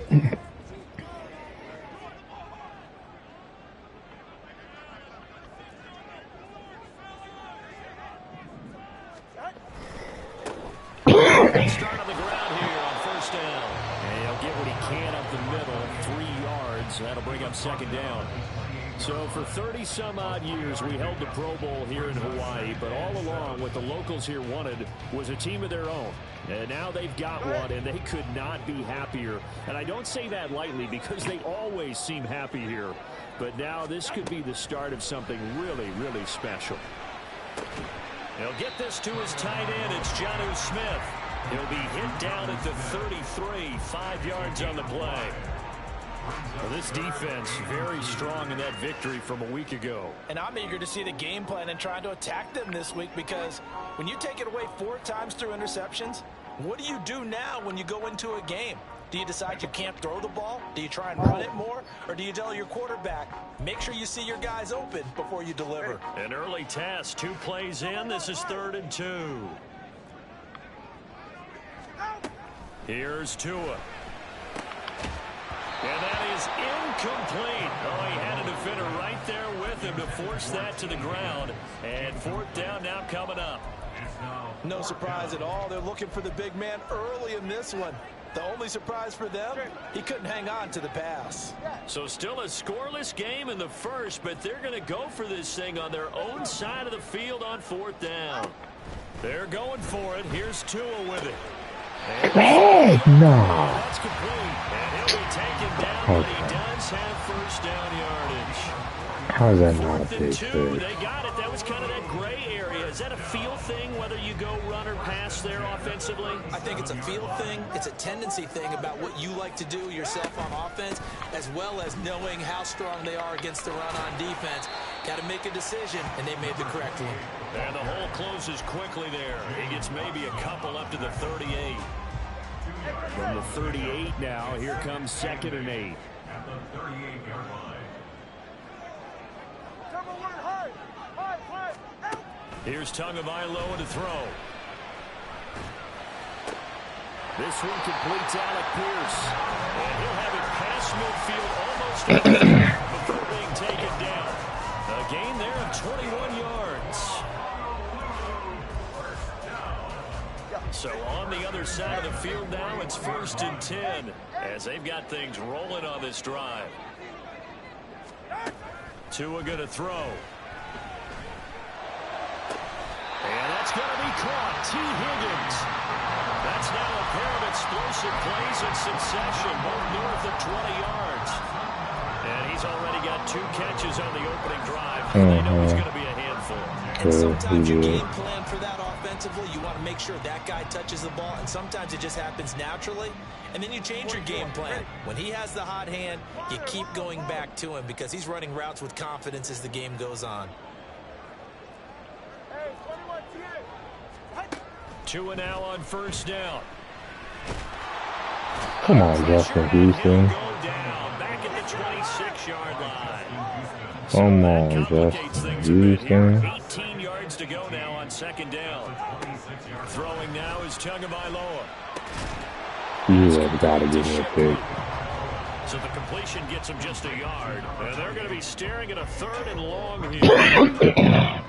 Start on the ground here on first down. And he'll get what he can up the middle, 3 yards. That'll bring up second down. So for 30-some-odd years, we held the Pro Bowl here in Hawaii, but all along what the locals here wanted was a team of their own. And now they've got one, and they could not be happier. And I don't say that lightly because they always seem happy here. But now this could be the start of something really, really special. He'll get this to his tight end. It's Jonnu Smith. He'll be hit down at the 33, 5 yards on the play. Well, this defense very strong in that victory from a week ago. And I'm eager to see the game plan and trying to attack them this week, because when you take it away 4 times through interceptions, what do you do now when you go into a game? Do you decide you can't throw the ball? Do you try and run it more? Or do you tell your quarterback, make sure you see your guys open before you deliver? An early test, 2 plays in. This is 3rd and 2. Here's Tua. And that is incomplete. Oh, he had a defender right there with him to force that to the ground. And 4th down now coming up. No surprise at all. They're looking for the big man early in this one. The only surprise for them, he couldn't hang on to the pass. So still a scoreless game in the first, but they're going to go for this thing on their own side of the field on 4th down. They're going for it. Here's Tua with it. Greg, no. That's complete. And he'll be taken down, but he does have first down yardage. How is that not a 4th big and 2, thing? they got it. That was kind of that gray area. Is that a feel thing, whether you go run or pass there offensively? I think it's a feel thing. It's a tendency thing about what you like to do yourself on offense, as well as knowing how strong they are against the run on defense. Got to make a decision, and they made the correct one. And the hole closes quickly there. He gets maybe a couple up to the 38. From the 38 now, here comes 2nd and 8. Here's Tagovailoa to throw. This one completes Alec Pierce. And he'll have it past midfield almost before being taken down. A gain there of 21 yards. So on the other side of the field now, it's 1st and 10 as they've got things rolling on this drive. Tua going to throw. And that's going to be caught. T. Higgins. That's now a pair of explosive plays in succession, both north of 20 yards. And he's already got 2 catches on the opening drive. They know he's going to be a handful. And sometimes you game plan for that offensively. You want to make sure that guy touches the ball, and sometimes it just happens naturally. And then you change your game plan. When he has the hot hand, you keep going back to him because he's running routes with confidence as the game goes on. Tua now on 1st down. Come on, Justin Houston. Back at the 26-yard line. Come on, Justin Houston. 18 yards to go now on 2nd down. Throwing now is Tagovailoa. You have got to give me a pick. So the completion gets him just a yard. And they're going to be staring at a 3rd and long here.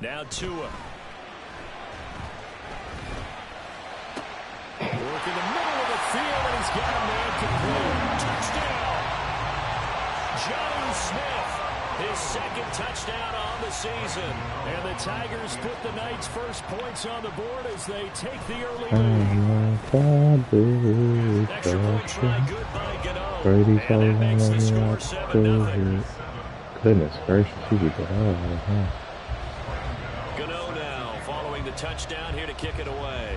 Now Tua. Work in the middle of the field, and he's got a man complete. Touchdown! Jonnu Smith, his 2nd touchdown on the season. And the Tigers put the Knights' first points on the board as they take the early lead. Extra point try good by Gano. And that makes the score 7-0. Goodness gracious, he beat the hell out of him. Gano now following the touchdown here to kick it away.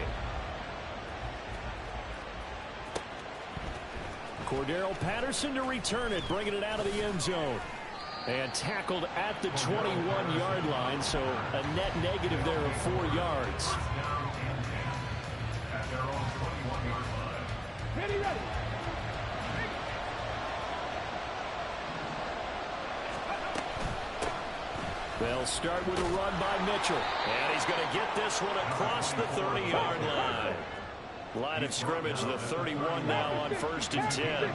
Cordero Patterson to return it, bringing it out of the end zone. And tackled at the 21-yard line, so a net negative there of 4 yards. They'll start with a run by Mitchell. And he's going to get this one across the 30-yard line. Line of scrimmage, the 31 now on 1st and 10.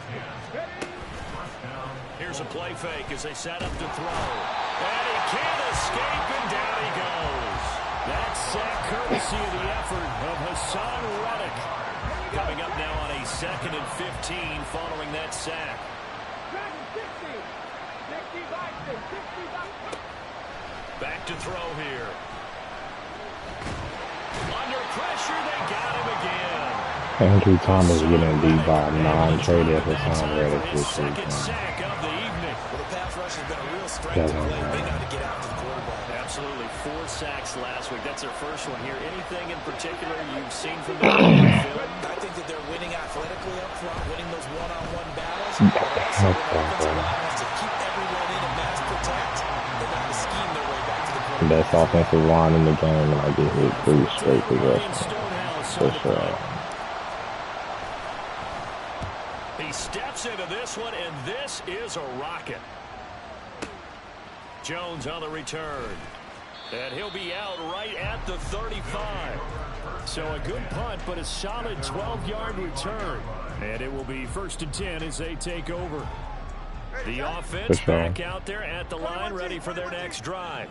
Here's a play fake as they set up to throw. And he can't escape, and down he goes. That's sack courtesy of the effort of Hassan Reddick. Coming up now on a 2nd and 15 following that sack. Back to throw here. Under pressure, they got him again. Andrew Thomas getting beat by 9 traded Hassan Reddick this Second sack of the evening. Well, the pass rush has been a real strength of late. They got to get after the quarterback. Absolutely. 4 sacks last week. That's their first one here. Anything in particular you've seen from them in the film? I think that they're winning athletically up front, winning those one-on-one battles. But also their offensive line has to keep everyone in and mass protect. They got to scheme their way back to the quarterback. Best offensive line in the game, and I get hit 3 straight possessions. For sure. He steps into this one, and this is a rocket. Jones on the return. And he'll be out right at the 35. So a good punt, but a solid 12-yard return. And it will be 1st and 10 as they take over. The offense back out there at the line, ready for their next drive.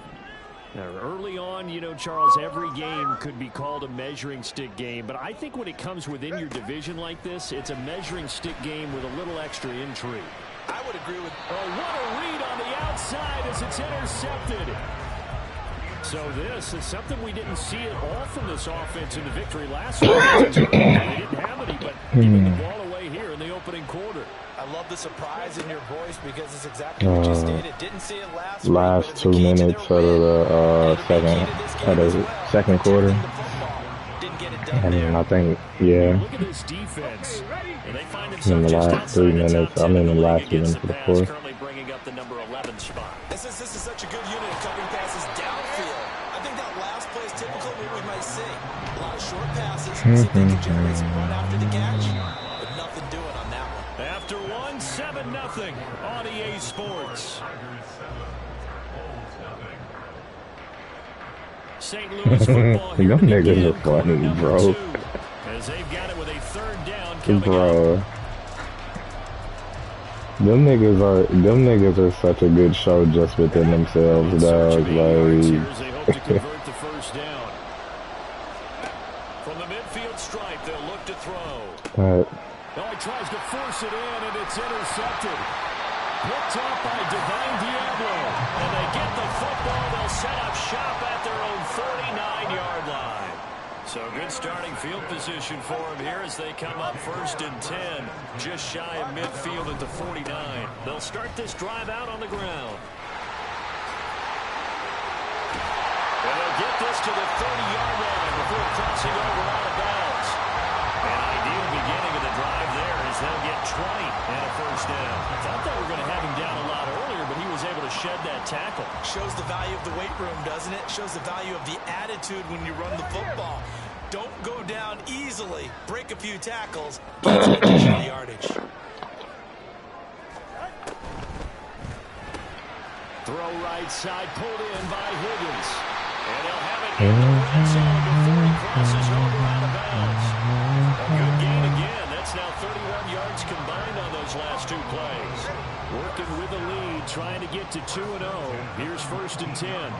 Now, early on, you know, Charles, every game could be called a measuring stick game. But I think when it comes within your division like this, it's a measuring stick game with a little extra intrigue. I would agree with... Oh, what a read on the outside as it's intercepted. So this is something we didn't see at all from this offense in the victory last week. They didn't have any, but giving the ball away here in the opening quarter. I love the surprise in your voice because it's exactly what you stated. Didn't see it last 2 minutes of the second quarter. I mean, I think, yeah. Look at this defense. They find In the last 3 minutes, I mean, the last 2 minutes of the fourth. Currently bringing up the number 11 spot. This is such a good unit of covering passes downfield. I think that last play is typical of what we might see. A lot of short passes. See if they can generate some run after the catch. But nothing doing on that one. After 7-0 on EA Sports. St. Louis football here Them niggas are funny, bro. As they've got it with a 3rd down coming Bro. up. Them niggas are such a good show just within themselves, dog. They hope to convert the 1st down. From the midfield stripe, they'll look to throw. He tries to force it in, and it's intercepted. Picked up by Divine Diablo. And they get the football. They'll set up shop at their own 39-yard line. So good starting field position for them here as they come up 1st and 10. Just shy of midfield at the 49. They'll start this drive out on the ground. And they'll get this to the 30-yard line before crossing over out of bounds. An ideal beginning of the drive there as they'll get 20 and a 1st down. I thought they were going to have him down a lot earlier, but he was able to shed that tackle. Shows the value of the weight room, doesn't it? Shows the value of the attitude when you run the football. Don't go down easily. Break a few tackles. Get some additional yardage. Throw right side, pulled in by Higgins. And they'll have it in the red zone before he crosses over out of bounds. A good gain again. That's now 31 yards combined on those last 2 plays. Working with the lead, trying to get to 2-0. Here's 1st and 10.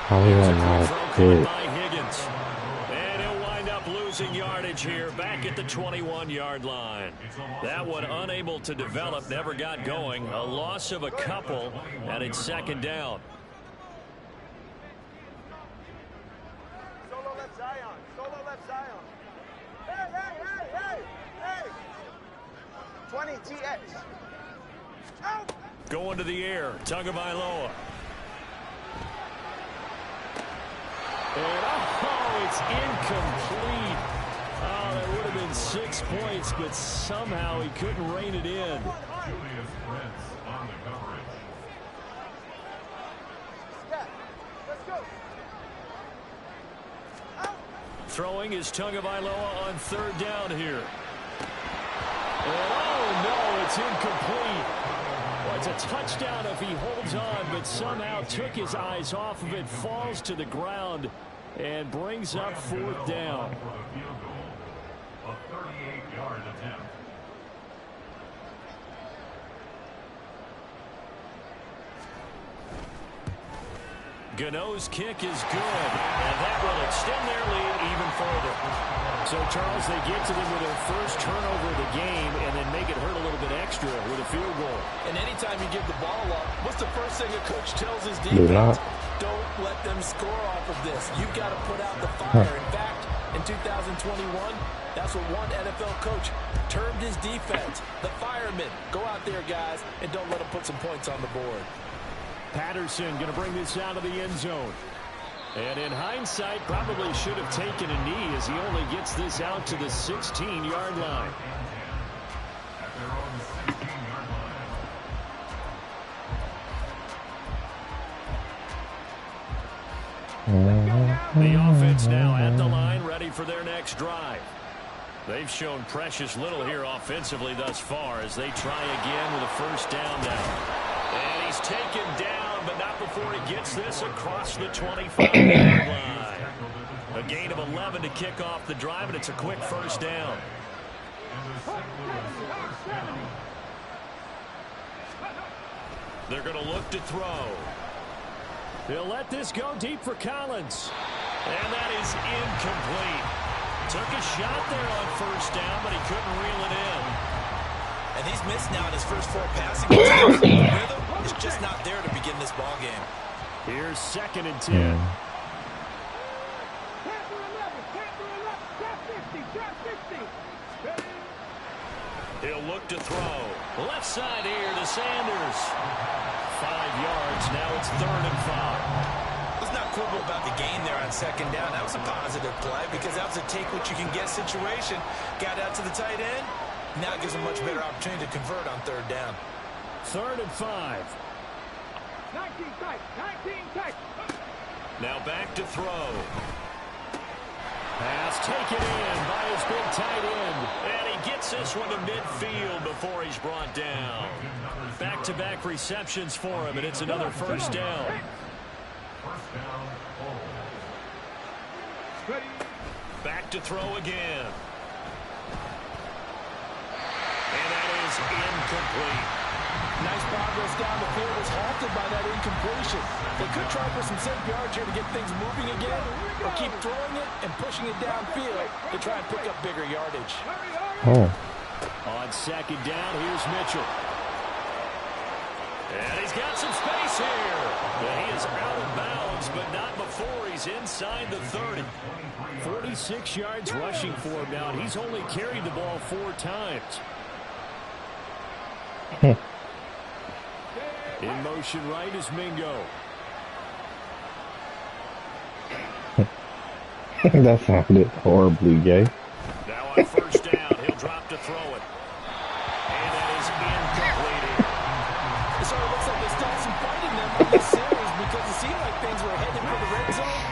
How is that not a pick? And he'll wind up losing yardage here back at the 21-yard line. That one unable to develop, never got going. A loss of a couple, and it's 2nd down. Solo left Zion. Solo left Zion. Hey. 20 TX. Out. Going to the air, Tagovailoa. And it's incomplete. Oh, that would have been 6 points, but somehow he couldn't rein it in. throwing is Tagovailoa on third down here. And oh, no, it's incomplete. Well, it's a touchdown if he holds on, but somehow took his eyes off of it, falls to the ground, and brings up fourth down. A 38-yard attempt. Gano's kick is good, and that will extend their lead even further. So, Charles, they get to them with their first turnover of the game and then make it hurt a little bit extra with a field goal. And anytime you give the ball up, what's the first thing a coach tells his defense? Don't let them score off of this. You've got to put out the fire. In fact, in 2021, that's what one NFL coach termed his defense. The firemen. Go out there, guys, and don't let them put some points on the board. Patterson going to bring this out of the end zone. And in hindsight, probably should have taken a knee as he only gets this out to the 16-yard line. The offense now at the line, ready for their next drive. They've shown precious little here offensively thus far as they try again with a first down now. And he's taken down, but not before he gets this across the 25-yard line. A gain of 11 to kick off the drive, and it's a quick first down. They're going to look to throw. He'll let this go deep for Collins. And that is incomplete. Took a shot there on first down, but he couldn't reel it in. And he's missed now in his first 4 passing attempts. The rhythm is just not there to begin this ball game. Here's 2nd and 10. He'll look to throw. Left side here to Sanders. 5 yards. Now it's 3rd and 5. Let's not quibble about the gain there on 2nd down. That was a positive play because that was a take-what-you-can-get situation. Got out to the tight end. Now it gives him a much better opportunity to convert on 3rd down. 3rd and 5. 19 tight. Now back to throw. Pass taken in by his big tight end. And he gets this one to midfield before he's brought down. Back-to-back receptions for him, and it's another first down. Back to throw again. And that is incomplete. Nice progress down the field was halted by that incompletion. They could try for some safe yards here to get things moving again, or keep throwing it and pushing it downfield to try and pick up bigger yardage. On 2nd down, here's Mitchell. And he's got some space here. And he is out of bounds, but not before he's inside the 30. 46 yards rushing for him now. He's only carried the ball 4 times. In motion right is Mingo. That sounded horribly gay. Now on first down, he'll drop to throw it. And that is incomplete. So it looks like there's still some fight in them on this series because it seemed like things were headed for the red zone.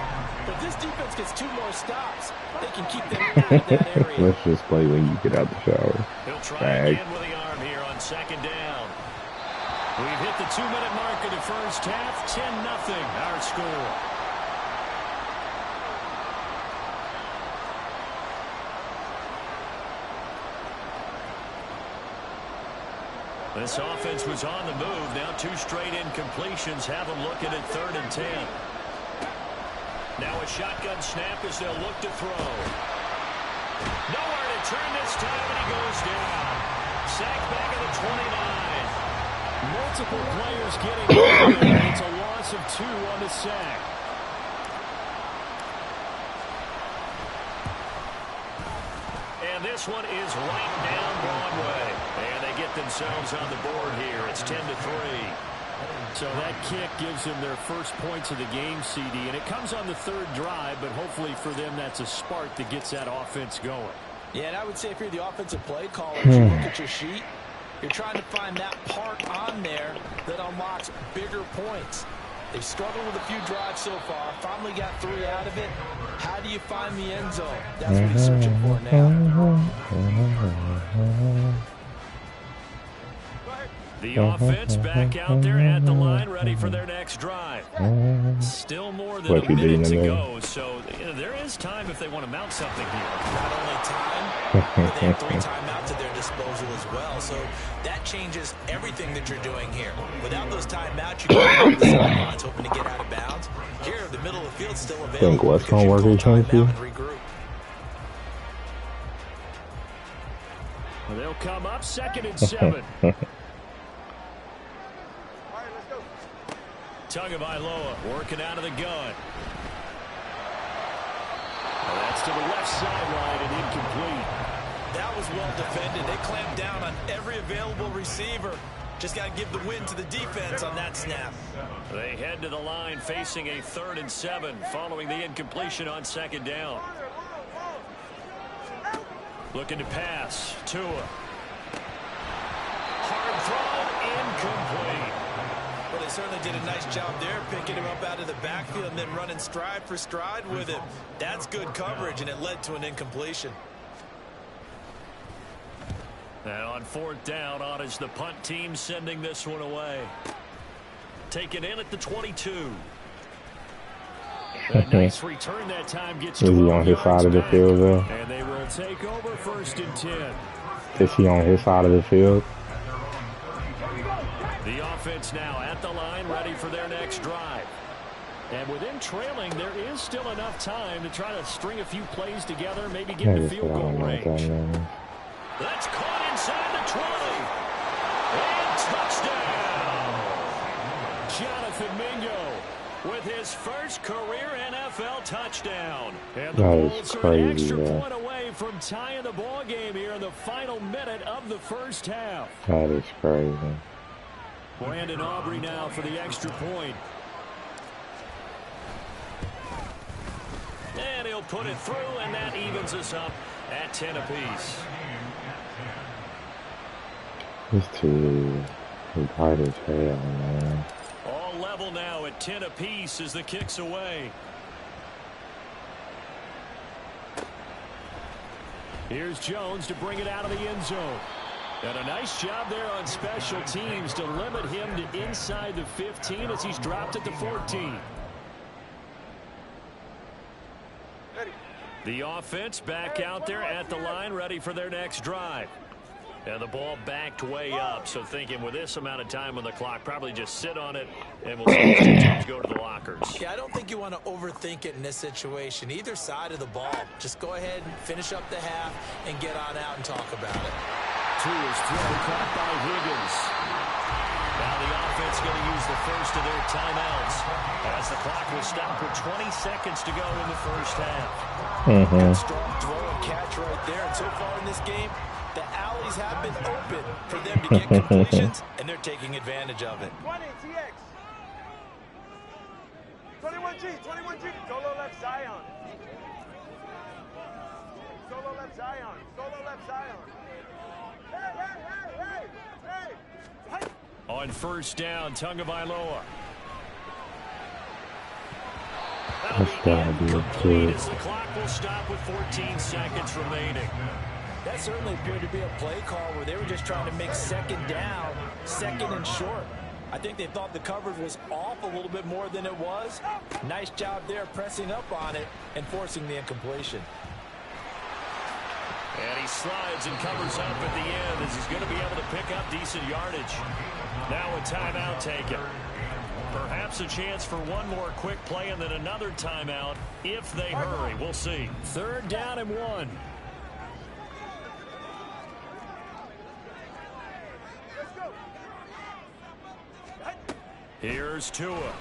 But this defense gets 2 more stops. They can keep them out of that area. Let's just play when you get out the shower. He'll try again with the arm here on 2nd down. We've hit the 2-minute mark of the first half. 10-0 our score. This offense was on the move. Now 2 straight incompletions have them looking at 3rd and 10. Now a shotgun snap as they'll look to throw. Nowhere to turn this time, and he goes down. Sacked back at the 29. Multiple players getting over, and it's a loss of 2 on the sack. And this one is right down Broadway. And they get themselves on the board here. It's 10-3. So that kick gives them their first points of the game, CD. And it comes on the 3rd drive, but hopefully for them that's a spark that gets that offense going. Yeah, and I would say if you're the offensive play caller, as you look at your sheet, you're trying to find that part on there that unlocks bigger points. They've struggled with a few drives so far. Finally got 3 out of it. How do you find the end zone? That's what he's searching for now. The offense back out there at the line, ready for their next drive. Still more than a minute to go, so there is time if they want to mount something here. Not only time, but they have 3 timeouts at their disposal as well, so that changes everything that you're doing here. Without those timeouts, you can go to the sidelines hoping to get out of bounds. Here, the middle of the field's still available. Think what's going to work in regroup. Well, they'll come up 2nd and 7. Tagovailoa working out of the gun. Well, that's to the left sideline and incomplete. That was well defended. They clamped down on every available receiver. Just got to give the win to the defense on that snap. They head to the line facing a 3rd and 7 following the incompletion on 2nd down. Looking to pass. Tua. Hard throw, incomplete. Well, they certainly did a nice job there, picking him up out of the backfield and then running stride for stride with him. That's good coverage, and it led to an incompletion. And on 4th down, on is the punt team sending this one away. Taken in at the 22. A nice return that time gets Is he on his side of the field, though? And they will take over 1st and 10. Is he on his side of the field? The offense now at the line, ready for their next drive. And with them trailing, there is still enough time to try to string a few plays together, maybe get to field goal range. That's caught inside the 20. And touchdown! Jonathan Mingo with his first career NFL touchdown. And the Bulls are an extra point away from tying the ball game here in the final minute of the 1st half. That is crazy. Brandon Aubrey now for the extra point. And he'll put it through, and that evens us up at 10 apiece. This too hard as hell, man. All level now at 10 apiece as the kick's away. Here's Jones to bring it out of the end zone. And a nice job there on special teams to limit him to inside the 15 as he's dropped at the 14. The offense back out there at the line, ready for their next drive. And the ball backed way up, so thinking with this amount of time on the clock, probably just sit on it, and we'll see these teams go to the lockers. Yeah, I don't think you want to overthink it in this situation. Either side of the ball, just go ahead and finish up the half and get on out and talk about it. To his throw, caught by Higgins. Now the offense going to use the first of their timeouts as the clock will stop with 20 seconds to go in the 1st half. Good strong throw and catch right there. And so far in this game, the alleys have been open for them to get completions, and they're taking advantage of it. 20 TX. 21G, 21G. Solo left Zion. Solo left Zion. Solo left Zion. Hey. On 1st down, Tagovailoa. That'll be incomplete as the clock will stop with 14 seconds remaining. That certainly appeared to be a play call where they were just trying to make 2nd down, 2nd and short. I think they thought the coverage was off a little bit more than it was. Nice job there pressing up on it and forcing the incompletion. And he slides and covers up at the end as he's going to be able to pick up decent yardage. Now a timeout taken. Perhaps a chance for one more quick play and then another timeout if they hurry. We'll see. 3rd down and 1. Here's Tua.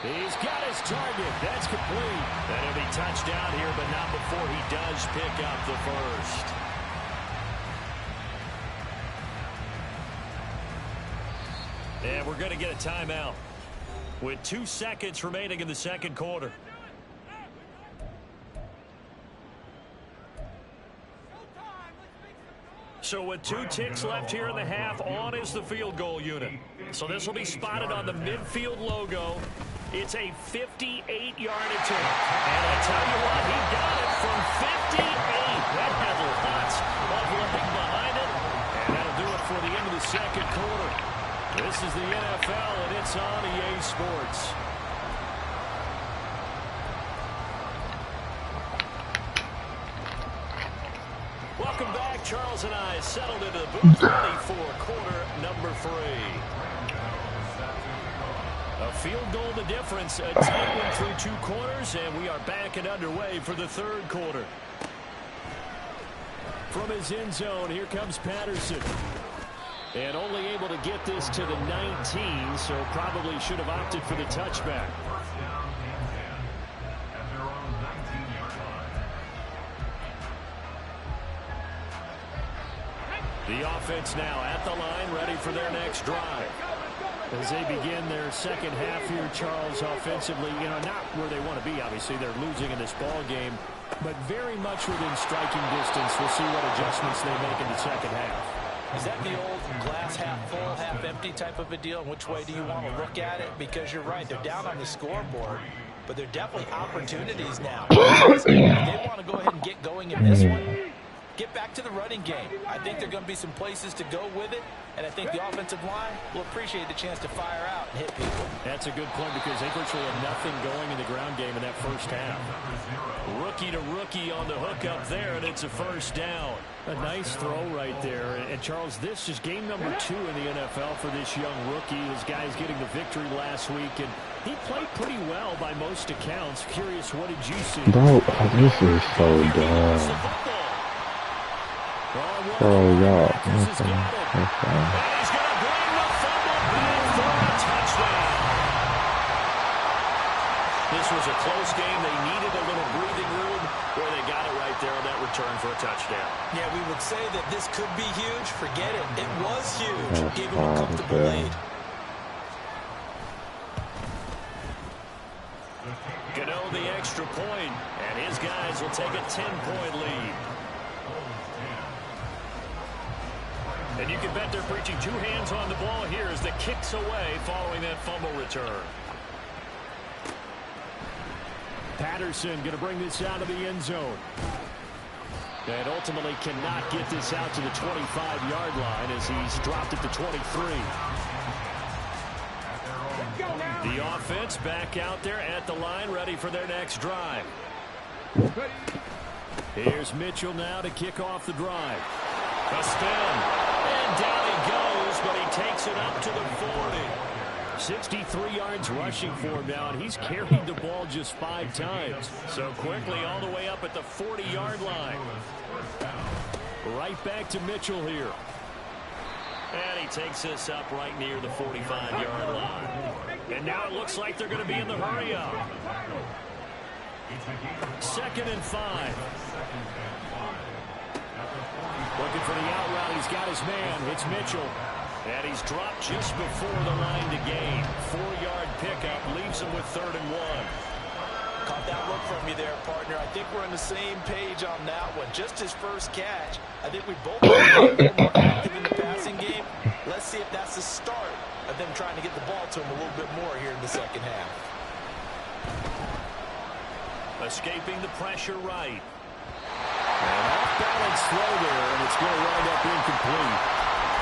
He's got his target. That's complete. And he'll be touchdown here, but not before he does pick up the first. And we're going to get a timeout with 2 seconds remaining in the 2nd quarter. So with 2 ticks left here in the half, on is the field goal unit. So this will be spotted on the midfield logo. It's a 58-yard attempt. And I tell you what, he got it from 58. That had lots of leg behind it. And that'll do it for the end of the second quarter. This is the NFL, and it's on EA Sports. Welcome back. Charles and I settled into the booth ready for quarter number 3. A field goal the difference, a tight one through 2 quarters, and we are back and underway for the third quarter. From his end zone, here comes Patterson. And only able to get this to the 19, so probably should have opted for the touchback. The offense now at the line, ready for their next drive. As they begin their second half here, Charles, offensively, not where they want to be. Obviously, they're losing in this ball game, but very much within striking distance. We'll see what adjustments they make in the second half. Is that the old glass half full, half empty type of a deal? And which way do you want to look at it? Because you're right, they're down on the scoreboard, but they're definitely opportunities now. They want to go ahead and get going in this one. Get back to the running game. I think there are going to be some places to go with it, and I think the offensive line will appreciate the chance to fire out and hit people. That's a good point because they virtually had nothing going in the ground game in that first half. Rookie to rookie on the hook up there, and it's a first down. A nice throw right there. And Charles, this is game number 2 in the NFL for this young rookie. This guy's getting the victory last week, and he played pretty well by most accounts. Curious, what did you see? Bro, this is so dumb. Oh, yeah. He's going to bring the fumble back for a touchdown. This was a close game. They needed a little breathing room where they got it right there on that return for a touchdown. Yeah, we would say that this could be huge. Forget it. It was huge. Gave him a comfortable lead. Gano the extra point, and his guys will take a 10-point lead. And you can bet they're preaching 2 hands on the ball here as the kick's away following that fumble return. Patterson going to bring this out of the end zone. And ultimately cannot get this out to the 25-yard line as he's dropped it to 23. The offense back out there at the line, ready for their next drive. Here's Mitchell now to kick off the drive. A spin. And down he goes, but he takes it up to the 40. 63 yards rushing for him now, and he's carried the ball just 5 times. So quickly all the way up at the 40-yard line. Right back to Mitchell here. And he takes this up right near the 45-yard line. And now it looks like they're going to be in the hurry-up. 2nd and 5. Looking for the out route. He's got his man. It's Mitchell. And he's dropped just before the line to gain. 4-yard pickup leaves him with 3rd and 1. Caught that look from you there, partner. I think we're on the same page on that one. Just his first catch. I think we both been more active in the passing game. Let's see if that's the start of them trying to get the ball to him a little bit more here in the second half. Escaping the pressure right. And off-balance throw there, and it's going to wind up incomplete.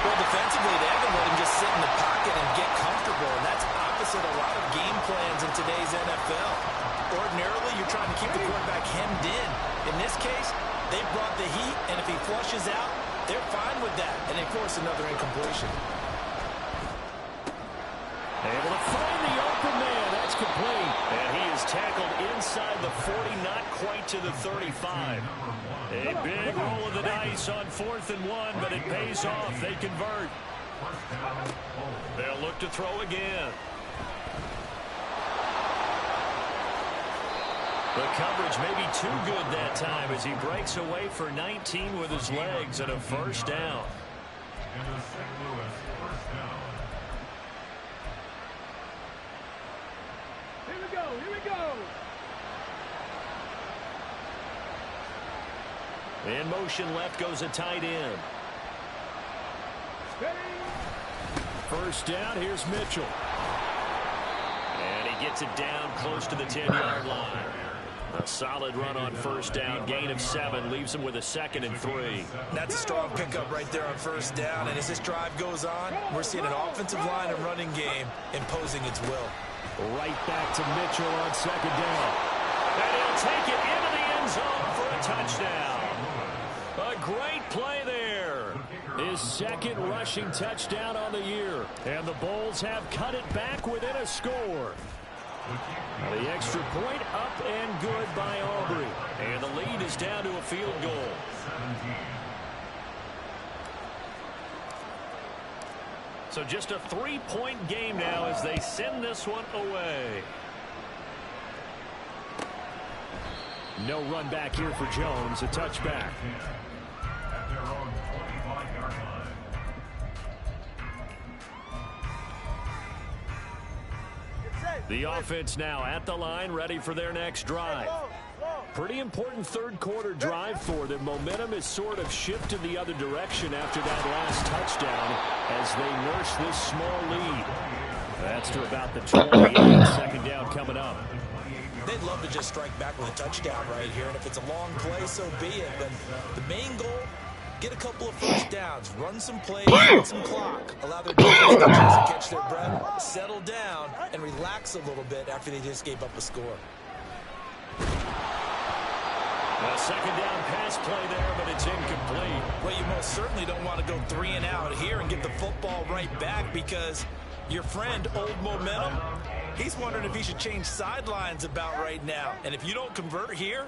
Well, defensively, they haven't let him just sit in the pocket and get comfortable, and that's opposite a lot of game plans in today's NFL. Ordinarily, you're trying to keep the quarterback hemmed in. In this case, they brought the heat, and if he flushes out, they're fine with that. And they force another incompletion. Able to find the open man. That's complete. And he is tackled inside the 40, not quite to the 35. A big roll of the dice on 4th and 1, but it pays off. They convert. They'll look to throw again. The coverage may be too good that time as he breaks away for 19 with his legs and a first down. Here we go, here we go. In motion left goes a tight end. first down, here's Mitchell. And he gets it down close to the 10-yard line. A solid run on first down, gain of 7, leaves him with a 2nd and 3. That's a strong pickup right there on first down, and as this drive goes on, we're seeing an offensive line and running game imposing its will. Right back to Mitchell on 2nd down. And he'll take it into the end zone for a touchdown. A great play there. His 2nd rushing touchdown on the year. And the Bulls have cut it back within a score. The extra point up and good by Aubrey. And the lead is down to a field goal. So just a 3-point game now as they send this one away. No run back here for Jones. A touchback. At their own 25-yard line. The offense now at the line, ready for their next drive. Pretty important third-quarter drive for them. Momentum is sort of shifted the other direction after that last touchdown as they nurse this small lead. That's to about the 28. 2nd down coming up. They'd love to just strike back with a touchdown right here, and if it's a long play, so be it. But the main goal, get a couple of first downs, run some plays, run some clock, allow their defense to catch their breath, settle down, and relax a little bit after they just gave up a score. A 2nd down pass play there, but it's incomplete. Well, you most certainly don't want to go 3 and out here and get the football right back because your friend, Old Momentum, he's wondering if he should change sidelines about right now. And if you don't convert here,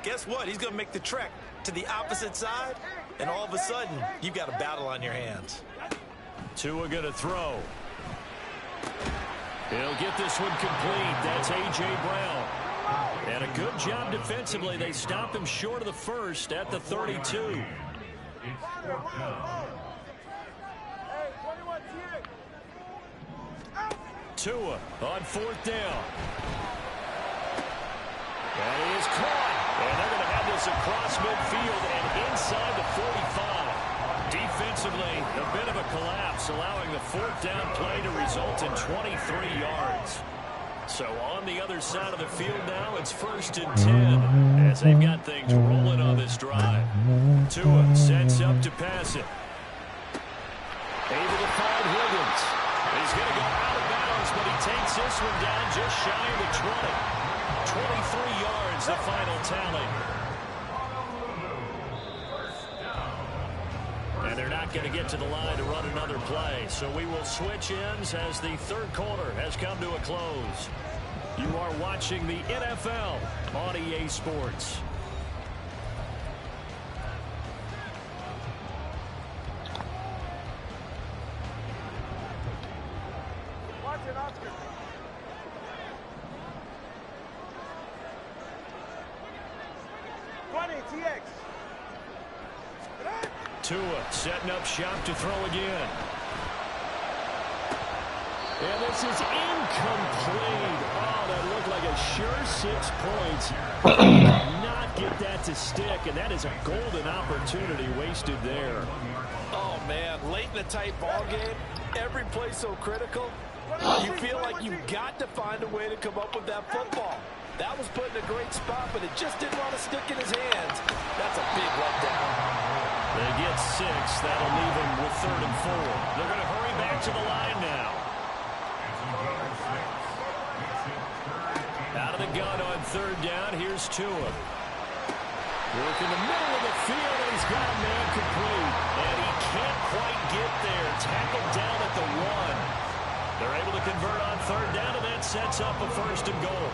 guess what? He's going to make the trek to the opposite side, and all of a sudden, you've got a battle on your hands. Tua going to throw. He'll get this one complete. That's A.J. Brown. And a good job defensively. They stop him short of the first at the 32. Tua on 4th down. And he is caught. And they're going to have this across midfield and inside the 45. Defensively, a bit of a collapse, allowing the 4th down play to result in 23 yards. So on the other side of the field now, it's 1st and 10 as they've got things rolling on this drive. Tua sets up to pass it. Able to find Higgins. He's going to go out of bounds, but he takes this one down just shy of the 20. 23 yards, the final tally. And they're not going to get to the line to run another play. So we will switch ends as the 3rd quarter has come to a close. You are watching the NFL on EA Sports. Watch it, Oscar. TX. Tua setting up shop to throw again. And this is incomplete. Oh, that looked like a sure 6 points. Not get that to stick, and that is a golden opportunity wasted there. Oh, man, late in a tight ball game, every play so critical. You feel like you've got to find a way to come up with that football. That was put in a great spot, but it just didn't want to stick in his hands. That's a big letdown. They get 6. That'll leave them with 3rd and 4. They're going to hurry back to the line now. Out of the gun on 3rd down. Here's Tua. Work in the middle of the field, and he's got a man complete. And he can't quite get there. Tackled down at the 1. They're able to convert on 3rd down, and that sets up a 1st and goal.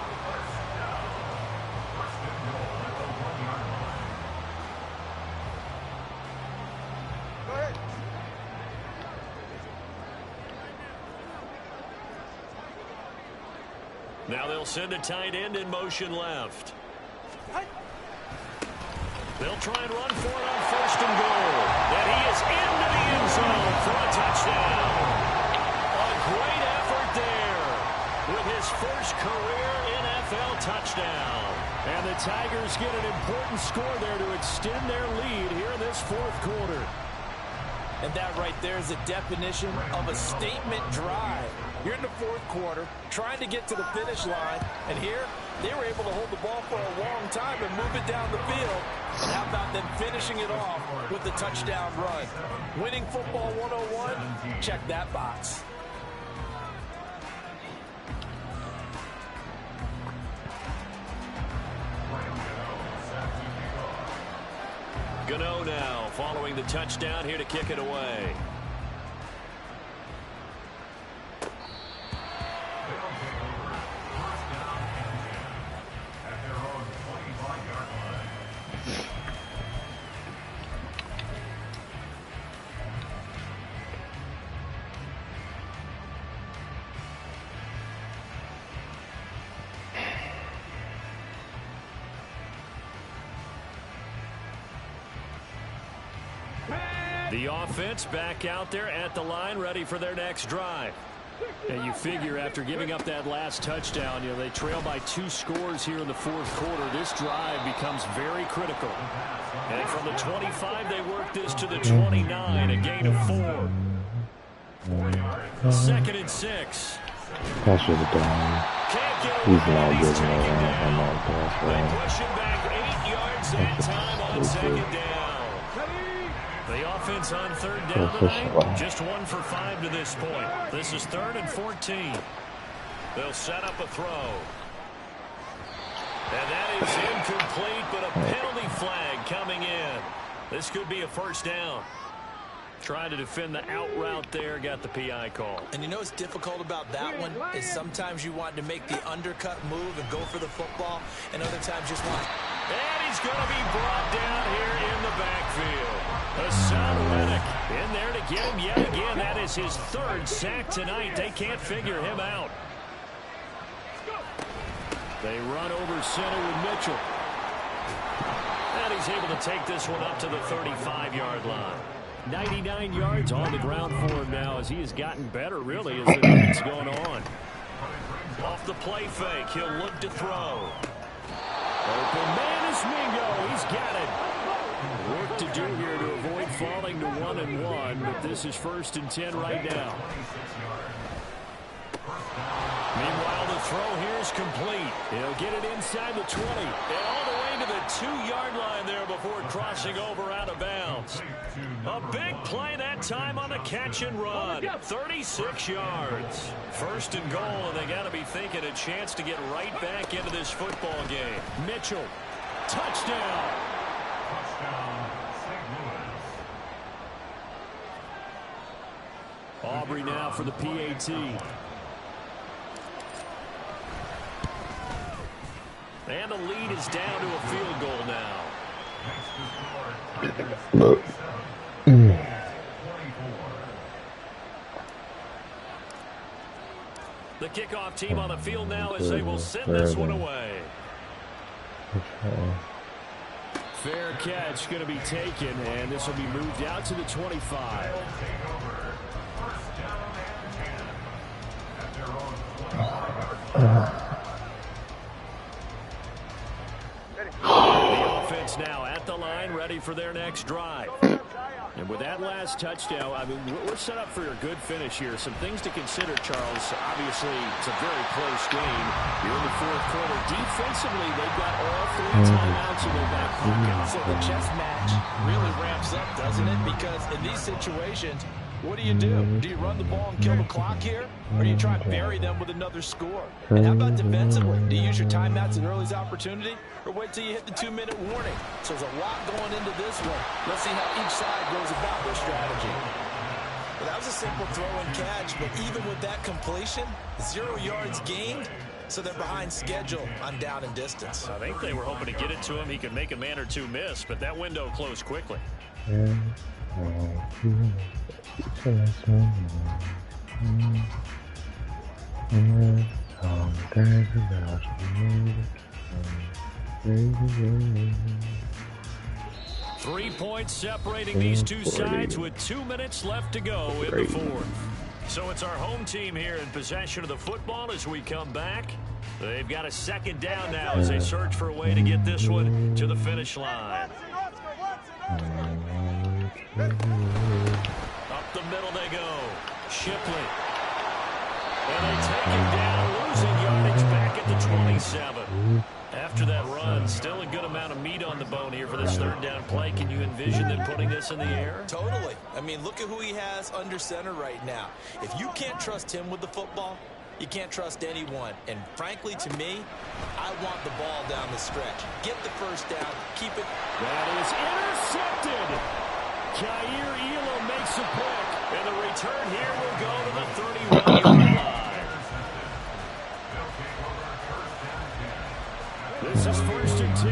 Now they'll send a tight end in motion left. They'll try and run for it on 1st and goal. And he is into the end zone for a touchdown. A great effort there with his first career NFL touchdown. And the Tigers get an important score there to extend their lead here in this 4th quarter. And that right there is a definition of a statement drive. You're in the fourth quarter, trying to get to the finish line, and here they were able to hold the ball for a long time and move it down the field. And how about them finishing it off with the touchdown run? Winning football 101, check that box. Gano now following the touchdown here to kick it away. The offense back out there at the line, ready for their next drive. And you figure after giving up that last touchdown, they trail by 2 scores here in the fourth quarter. This drive becomes very critical. And from the 25, they work this to the 29, a gain of 4. 2nd and 6. That should have done. He's not giving They push him back 8 yards that time on 2nd down. The offense on 3rd down tonight, just 1 for 5 to this point. This is 3rd and 14. They'll set up a throw. And that is incomplete, but a penalty flag coming in. This could be a 1st down. Trying to defend the out route there, got the PI call. And you know what's difficult about that one is sometimes you want to make the undercut move and go for the football, and other times just want. And he's going to be brought down here in the backfield. Hassan Reddick in there to get him yet again. That is his 3rd sack tonight. They can't figure him out. They run over center with Mitchell. And he's able to take this one up to the 35-yard line. 99 yards on the ground for him now as he has gotten better, really, as the night's going on. Off the play fake, he'll look to throw. Open man is Mingo. He's got it. Work to do here to avoid falling to 1-1, but this is 1st and 10 right now. Meanwhile, the throw here is complete. He'll get it inside the 20 and all the way to the 2-yard line there before crossing over out of bounds. A big play that time on the catch and run. 36 yards. 1st and goal, and they got to be thinking a chance to get right back into this football game. Mitchell, touchdown. Aubrey now for the PAT. And the lead is down to a field goal now. The kickoff team on the field now as they will send this one away. Fair catch going to be taken, and this will be moved out to the 25. The offense now at the line, ready for their next drive. And with that last touchdown, I mean, we're set up for a good finish here. Some things to consider, Charles. Obviously, it's a very close game. You're in the fourth quarter. Defensively, they've got all 3 timeouts in their back pocket. So the chess match really ramps up, doesn't it? Because in these situations, what do? Do you run the ball and kill the clock here? Or do you try and bury them with another score? And how about defensively? Do you use your timeouts and early's opportunity? Or wait till you hit the 2-minute warning? So there's a lot going into this one. Let's see how each side goes about their strategy. Well, that was a simple throw and catch, but even with that completion, 0 yards gained, so they're behind schedule on down and distance. I think they were hoping to get it to him. He could make a man or 2 miss, but that window closed quickly. Three points separating these two sides with 2 minutes left to go in the fourth. So it's our home team here in possession of the football as we come back. They've got a 2nd down now as they search for a way to get this one to the finish line. Up the middle they go. Shipley. And they take him down, losing yardage back at the 27. After that run, still a good amount of meat on the bone here for this third down play. Can you envision them putting this in the air? Totally. I mean, look at who he has under center right now. If you can't trust him with the football, you can't trust anyone. And frankly, to me, I want the ball down the stretch. Get the first down. Keep it. That is intercepted. Jair Elam makes a pick. And the return here will go to the 31-yard line. This is 1st and 10.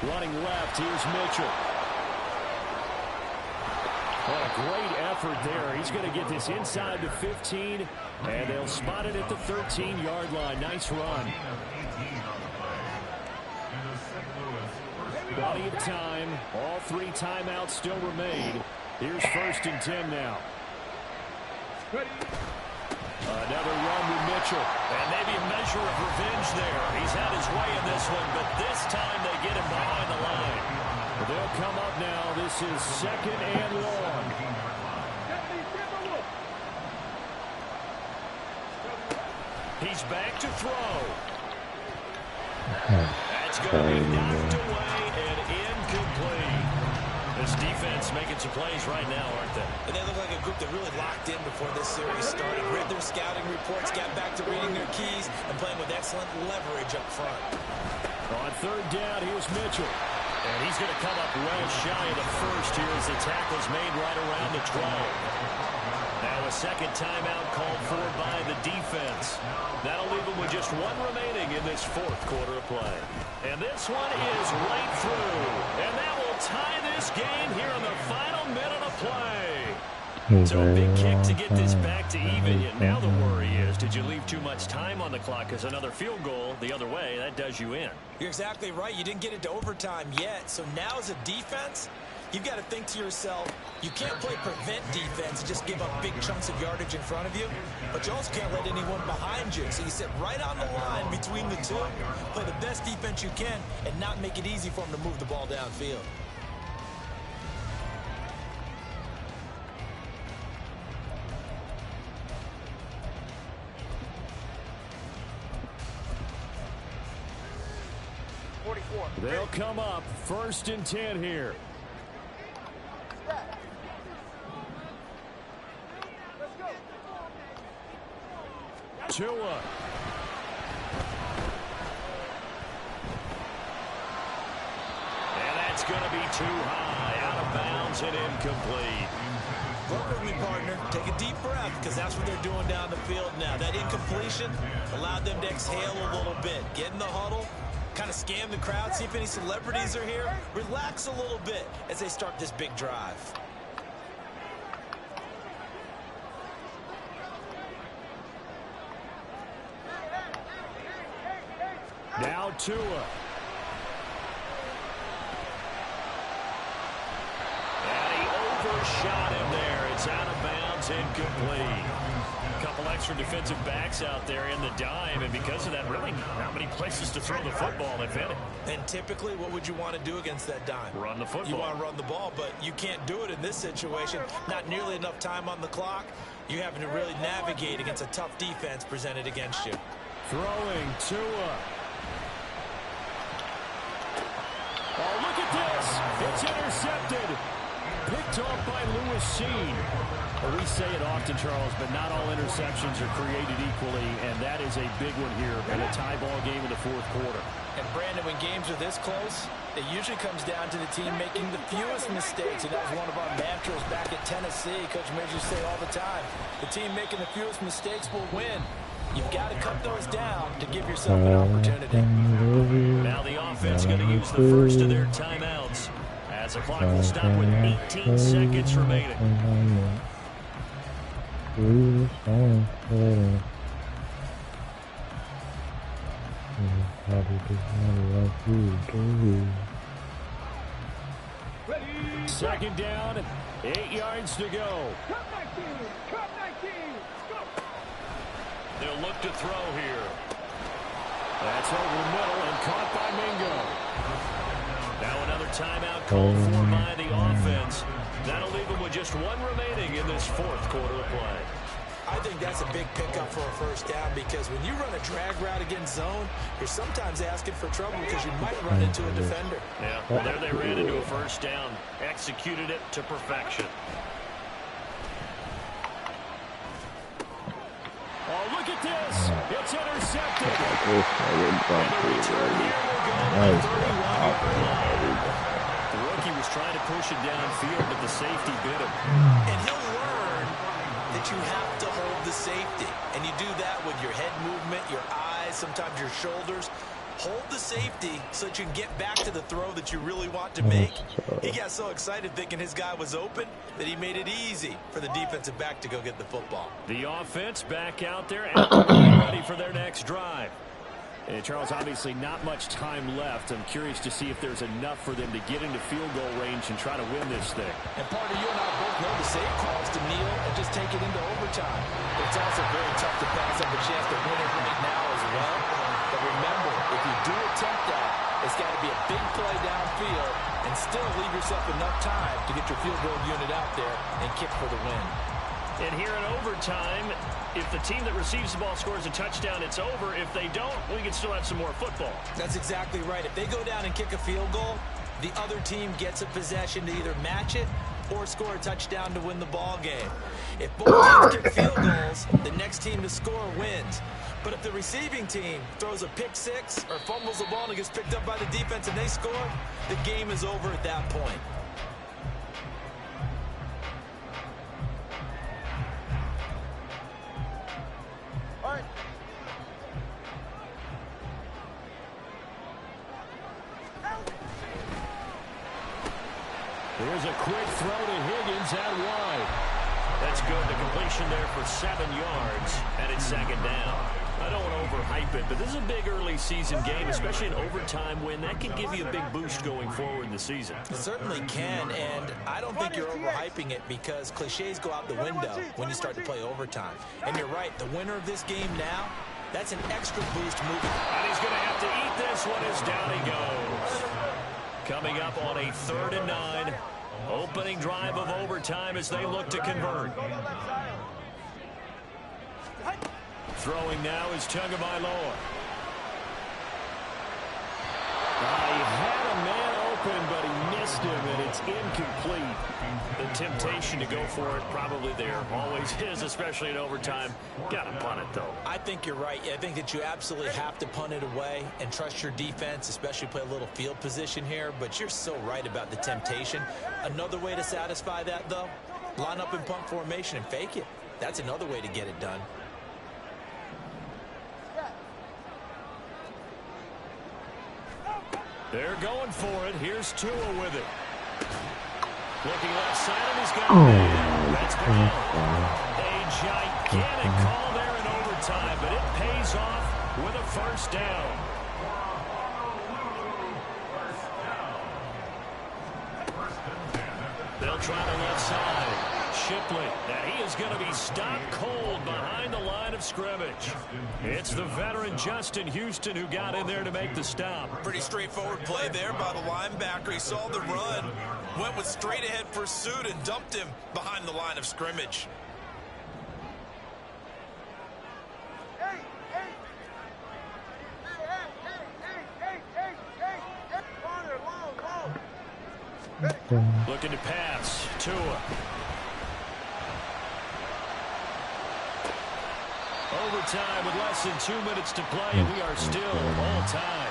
Running left, here's Mitchell. What a great effort there. He's going to get this inside the 15, and they'll spot it at the 13-yard line. Nice run. Plenty of time. All 3 timeouts still remain. Here's 1st and 10 now. Another run with Mitchell. And maybe a measure of revenge there. He's had his way in this one, but this time they get him behind the line. They'll come up now. This is 2nd and long. He's back to throw. That's going to be knocked away and incomplete. This defense making some plays right now, aren't they? And they look like a group that really locked in before this series started. Read their scouting reports, got back to reading their keys, and playing with excellent leverage up front. On 3rd down, here's Mitchell. And he's going to come up well shy of the first here as the tackle's made right around the 12. Now a second timeout called for by the defense. That'll leave them with just 1 remaining in this 4th quarter of play. And this one is right through. And that will tie this game here in the final minute of play. So a big kick to get this back to even. And now the worry is, did you leave too much time on the clock? Because another field goal the other way, that does you in. You're exactly right. You didn't get into overtime yet. So now as a defense, you've got to think to yourself, you can't play prevent defense and just give up big chunks of yardage in front of you, but you also can't let anyone behind you. So you sit right on the line between the two, play the best defense you can, and not make it easy for them to move the ball downfield. They'll come up 1st and 10 here. Tua. And that's going to be too high, out of bounds and incomplete. Work with me, partner. Take a deep breath, because that's what they're doing down the field now. That incompletion allowed them to exhale a little bit. Get in the huddle, kind of scan the crowd, see if any celebrities are here. Relax a little bit as they start this big drive. Now Tua. And he overshot him there. It's out of bounds, incomplete. A couple extra defensive backs out there in the dime, and because of that, really not many places to throw the football, if any. And typically, what would you want to do against that dime? Run the football. You want to run the ball, but you can't do it in this situation. Not nearly enough time on the clock. You're having to really navigate against a tough defense presented against you. Throwing Tua. Oh, look at this. It's intercepted. Picked off by Lewis Cine. Well, we say it often, Charles, but not all interceptions are created equally, and that is a big one here in a tie ball game in the 4th quarter. And, Brandon, when games are this close, it usually comes down to the team making the fewest mistakes, and that was one of our mantras back at Tennessee. Coach Majors say all the time, the team making the fewest mistakes will win. You've got to cut those down to give yourself an opportunity. Now the offense going to use the first of their timeouts as the clock will stop with 18 seconds remaining. Second down, 8 yards to go. They'll look to throw here. That's over the middle and caught by Mingo. Now another timeout called for by the offense. That'll leave them with just one remaining in this fourth quarter of play. I think that's a big pickup for a first down because when you run a drag route against zone, you're sometimes asking for trouble because you might run into a defender. Yeah, well, there they ran into a first down. Executed it to perfection. Oh, look at this. It's intercepted. And the return here will go to the 31-yard line. The rookie was trying to push it downfield, but the safety bit him. And he'll learn that you have to hold the safety. And you do that with your head movement, your eyes, sometimes your shoulders. Hold the safety so that you can get back to the throw that you really want to make. He got so excited thinking his guy was open that he made it easy for the defensive back to go get the football. The offense back out there and ready for their next drive. And Charles, obviously not much time left. I'm curious to see if there's enough for them to get into field goal range and try to win this thing. And part of you and I both know the save calls to kneel and just take it into overtime. But it's also very tough to pass up a chance to win it right now as well. But remember, if you do attempt that, it's got to be a big play downfield and still leave yourself enough time to get your field goal unit out there and kick for the win. And here in overtime, if the team that receives the ball scores a touchdown, it's over. If they don't, we can still have some more football. That's exactly right. If they go down and kick a field goal, the other team gets a possession to either match it or score a touchdown to win the ball game. If both teams kick field goals, the next team to score wins. But if the receiving team throws a pick six or fumbles the ball and it gets picked up by the defense and they score, the game is over at that point. Here's a quick throw to Higgins out wide. That's good. The completion there for 7 yards, and it's second down. I don't want to overhype it, but this is a big early season game, especially an overtime win. That can give you a big boost going forward in the season. It certainly can, and I don't think you're overhyping it because cliches go out the window when you start to play overtime. And you're right, the winner of this game now, that's an extra boost moving. And he's going to have to eat this one as down he goes. Coming up on a 3rd and 9. Opening drive of overtime as they look to convert. Throwing now is Tagovailoa. He had a man open, but he missed him, and it's incomplete. The temptation to go for it probably there. Always is, especially in overtime. Got to punt it, though. I think you're right. I think that you absolutely have to punt it away and trust your defense, especially play a little field position here. But you're so right about the temptation. Another way to satisfy that, though, line up in punt formation and fake it. That's another way to get it done. They're going for it. Here's Tua with it. Looking left side, and he's got it. That's good. A gigantic call there in overtime, but it pays off with a first down. They'll try the left side. Shipley, and he is going to be stopped cold behind the line of scrimmage. It's the veteran Justin Houston who got in there to make the stop. Pretty straightforward play there by the linebacker. He saw the run, went with straight ahead pursuit, and dumped him behind the line of scrimmage. Looking to pass. Tua. Overtime with less than 2 minutes to play, and we are still all time.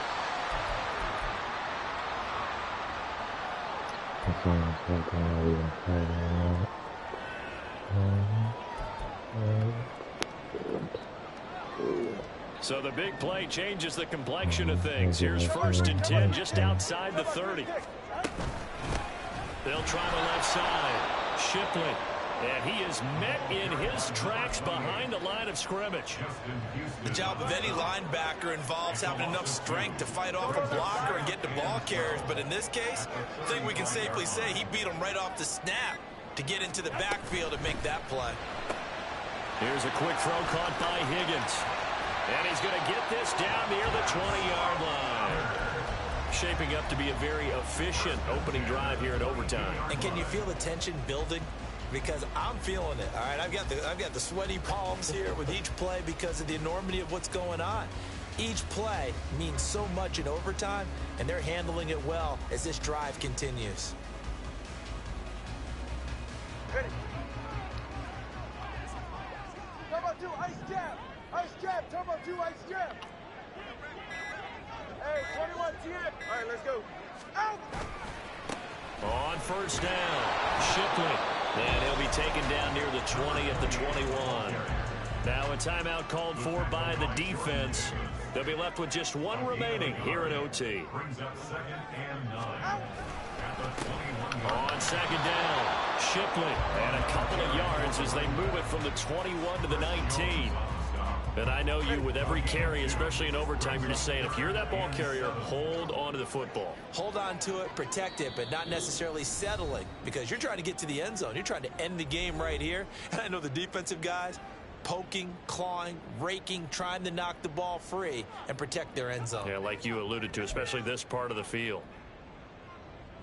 So the big play changes the complexion of things. Here's 1st and 10 just outside the 30. They'll try the left side. Shipley. And he is met in his tracks behind the line of scrimmage. The job of any linebacker involves having enough strength to fight off a blocker and get the ball carriers. But in this case, I think we can safely say he beat him right off the snap to get into the backfield and make that play. Here's a quick throw caught by Higgins. And he's going to get this down near the 20-yard line. Shaping up to be a very efficient opening drive here in overtime. And can you feel the tension building? Because I'm feeling it. All right, I've got the sweaty palms here with each play because of the enormity of what's going on. Each play means so much in overtime, and they're handling it well as this drive continues. Ready. Turbo 2, ice jab. Ice jab, turbo 2, ice jab. Hey, 21 TM. All right, let's go. Out. On first down, Shipley. And he'll be taken down near the 20 at the 21. Now a timeout called for by the defense. They'll be left with just one remaining here in OT. Brings up 2nd and 9. At the 21. On second down, Shipley. And a couple of yards as they move it from the 21 to the 19. And I know you, with every carry, especially in overtime, you're just saying, if you're that ball carrier, hold on to the football. Hold on to it, protect it, but not necessarily settling, because you're trying to get to the end zone. You're trying to end the game right here. And I know the defensive guys poking, clawing, raking, trying to knock the ball free and protect their end zone. Yeah, like you alluded to, especially this part of the field.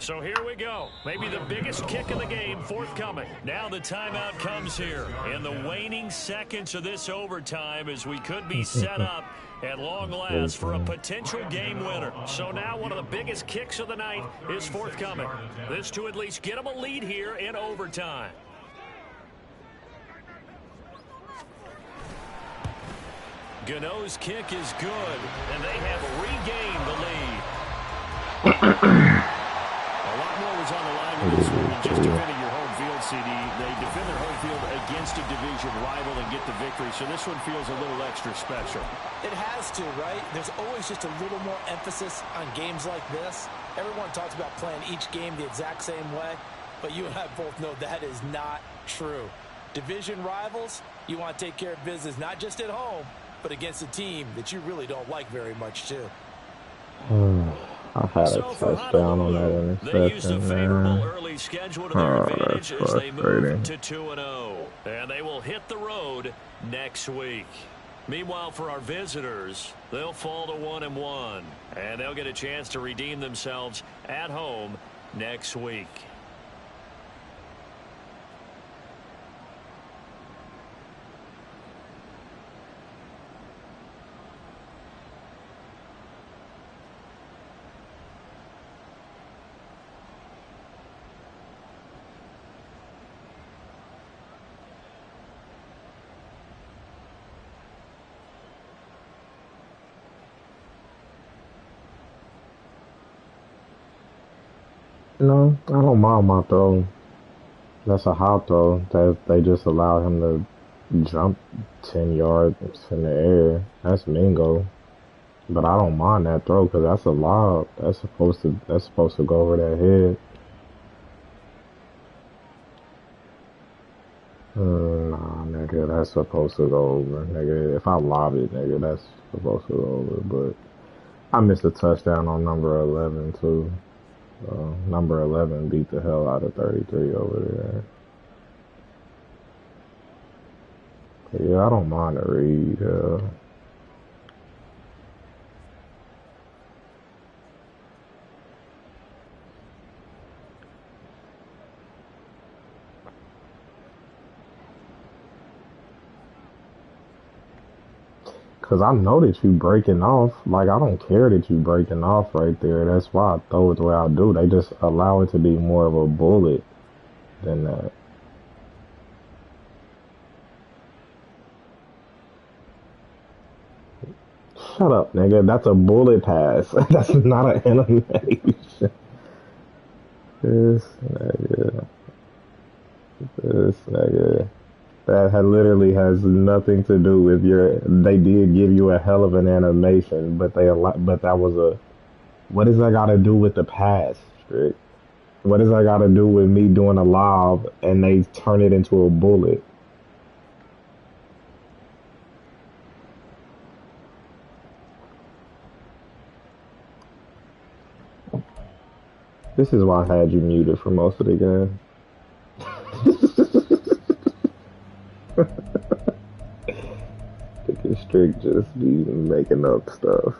So here we go. Maybe the biggest kick of the game forthcoming. Now the timeout comes here in the waning seconds of this overtime as we could be set up at long last for a potential game winner. So now one of the biggest kicks of the night is forthcoming. This to at least get them a lead here in overtime. Gano's kick is good, and they have regained the lead. A lot more was on the line with this one than just defending your home field, CD. They defend their home field against a division rival and get the victory, so this one feels a little extra special. It has to, right? There's always just a little more emphasis on games like this. Everyone talks about playing each game the exact same way, but you and I both know that is not true. Division rivals, you want to take care of business not just at home, but against a team that you really don't like very much, too. I had a touchdown on that interception. They used a favorable early schedule to their advantage as they move to 2-0. And they will hit the road next week. Meanwhile, for our visitors, they'll fall to 1-1. And they'll get a chance to redeem themselves at home next week. No, I don't mind my throw. That's a high throw. They just allow him to jump 10 yards in the air. That's Mingo. But I don't mind that throw because that's a lob. That's supposed to go over that head. Nah, nigga, that's supposed to go over. Nigga, if I lob it, nigga, that's supposed to go over. But I missed a touchdown on number 11 too. Number 11 beat the hell out of 33 over there. But yeah, I don't mind the read. Cause I know that you breaking off. Like, I don't care that you breaking off right there. That's why I throw it the way I do. They just allow it to be more of a bullet than that. Shut up, nigga. That's a bullet pass. That's not an animation. This nigga. That literally has nothing to do with they did give you a hell of an animation, but that was what does that got to do with the pass, Strick? What does that got to do with me doing a lob and they turn it into a bullet? This is why I had you muted for most of the game. Strick just be making up stuff.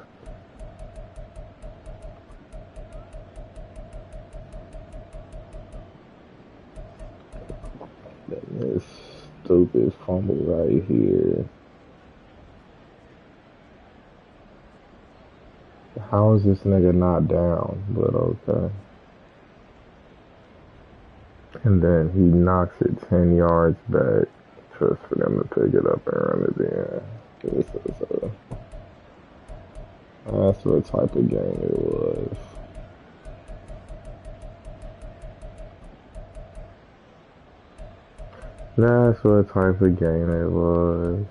stupid fumble right here. How is this nigga not down? But okay. And then he knocks it 10 yards back just for them to pick it up and run it in. This is that's what type of game it was. That's what type of game it was.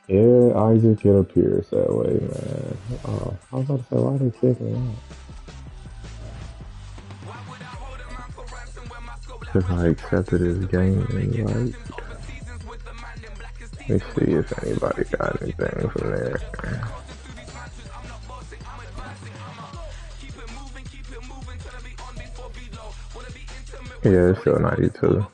Yeah, Isaac, it appears that way, man. I was about to say, why they kick me out? Because I accepted his game and like, let me see if anybody got anything from there. Yeah, it's still 92.